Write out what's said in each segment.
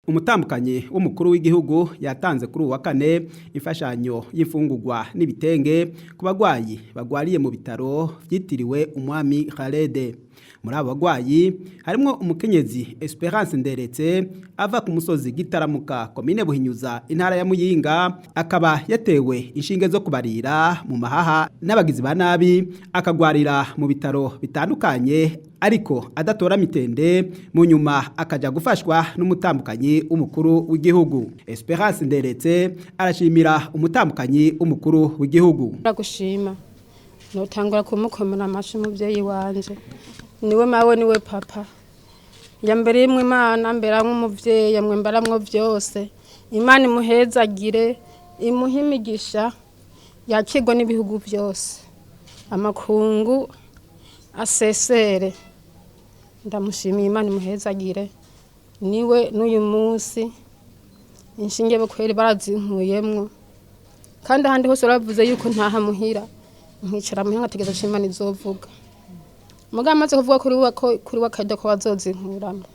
umutambukanyi w'umukuru w'igihugu yatanze kuri uwa kane imfashanyo y'imfungurwa n'ibitenge ku bagwayi bagwariye mu bitaro vyitiriwe umwami Khaled. Muri abo bagwayi harimo umukenyezi Esperance Nderetse ava ku musozi Gitaramuka komine Buhinyuza intara ya Muyinga, akaba yatewe inshinge zo kubarira mu mahaha n'abagizi ba nabi, akagwarira mu bitaro bitandukanye ariko adatora mitende, mu nyuma akaja gufashwa n'umutambukanyi w'umukuru w'igihugu. Esperance Nderetse arashimira umutambukanyi w'umukuru w'igihugu. Ndagushima notangura kumukomera amashi muvyeyi wanje, niwe mawe niwe papa, yambere imwe Imana mbera nk'umuvyeyi, yamwe mbaramwo vyose. Imana imuhezagire, imuhimigisha, yakirwa n'ibihugu byose, amakungu asesere. Ndamushimiye, Imana imuhezagire, niwe n'uyu munsi inshinge bokweri barazinkuyemwo, kandi ahandi hose baravuze yuko ntaha muhira, nkicara muhira ngategeza ko Imana izovuga. Muga amaze kuvuga kuri wa kajya ko bazozinkuramo,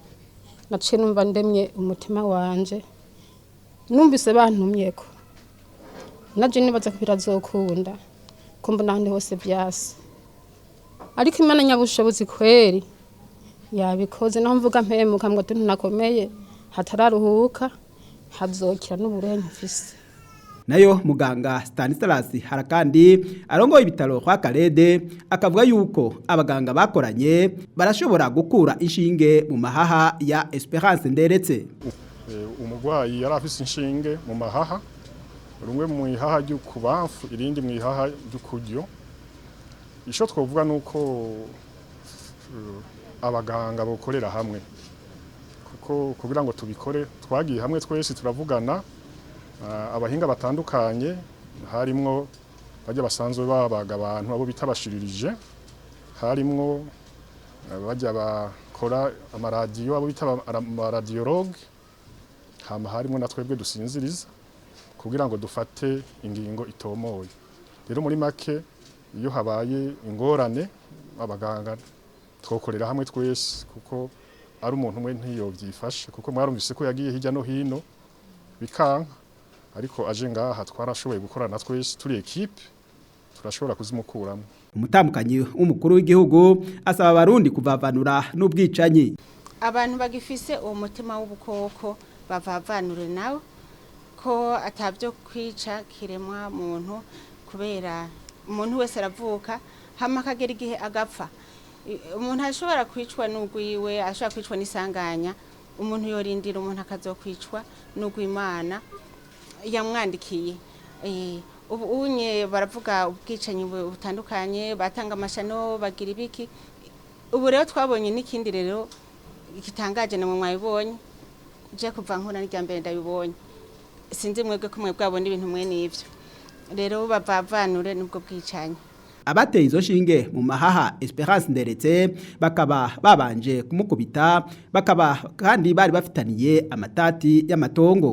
naciye numva ndemye umutima wanje, numvise bantumyeko, naje nibaza ko birazokunda, kumva n'ahandi hose byase. Ariko Imana nyabushobozi kweri yabikoze, naho mvuga mpemuka ngo tunakomeye hatararuhuka, hazokira n'uburenyi mfise. Nayo muganga Stanislas Harakandi arongoye ibitaro kwa Khaled akavuga yuko abaganga bakoranye barashobora gukura inshinge mu mahaha ya Esperance Nderetse. Umugwayi yari afise inshinge mu mahaha, rumwe mu ihaha ry'ukubamfu irindi mu ihaha ry'ukuryo. Ico twovuga nuko abaganga bokorera hamwe, kuko kugira ngo tubikore twagiye hamwe twese turavugana, abahinga batandukanye harimwo bajya basanzwe babaga abantu abo bitabashiririje, harimwo bajya bakora amaradiyo abo bita amaradiologue, hama harimwo na twebwe dusinziriza kugira ngo dufate ingingo itomoye. Rero muri make iyo habaye ingorane abaganga twokorera hamwe twese, kuko ari umuntu umwe ntiyovyifashe, kuko mwarumvise ko yagiye hirya no hino bikanka, ariko aje ngaha twarashoboye gukorana twese turi equipe, turashobora kuzimukuramo. Umutambukanyi w'umukuru w'igihugu asaba abarundi kuvavanura n'ubwicanyi. Abantu bagifise uwo mutima w'ubukoko bavavanure nawe, ko atavyo kwica kiremwa muntu, kubera umuntu wese aravuka hama akagera igihe agapfa. Umuntu ashobora kwicwa n'ugwiwe, ashobora kwicwa n'isanganya, umuntu yorindira umuntu akazokwicwa n'ugwimana yamwandikiye. Ubu unye baravuga ubwicanyi butandukanye, batanga amashano, bagira ibiki. Ubu rero twabonye n'ikindi rero gitangaje na mwayibonye, je kuva nkora n'ijyambere ndabibonye, sinzi mwebwe ko mwe bwabona ibintu mwe n'ivyo. Rero bavanure nubwo bwicanyi. Abateye izo shinge mu mahaha Esperance Nderetse bakaba babanje kumukubita, bakaba kandi bari bafitaniye amatati y'amatongo.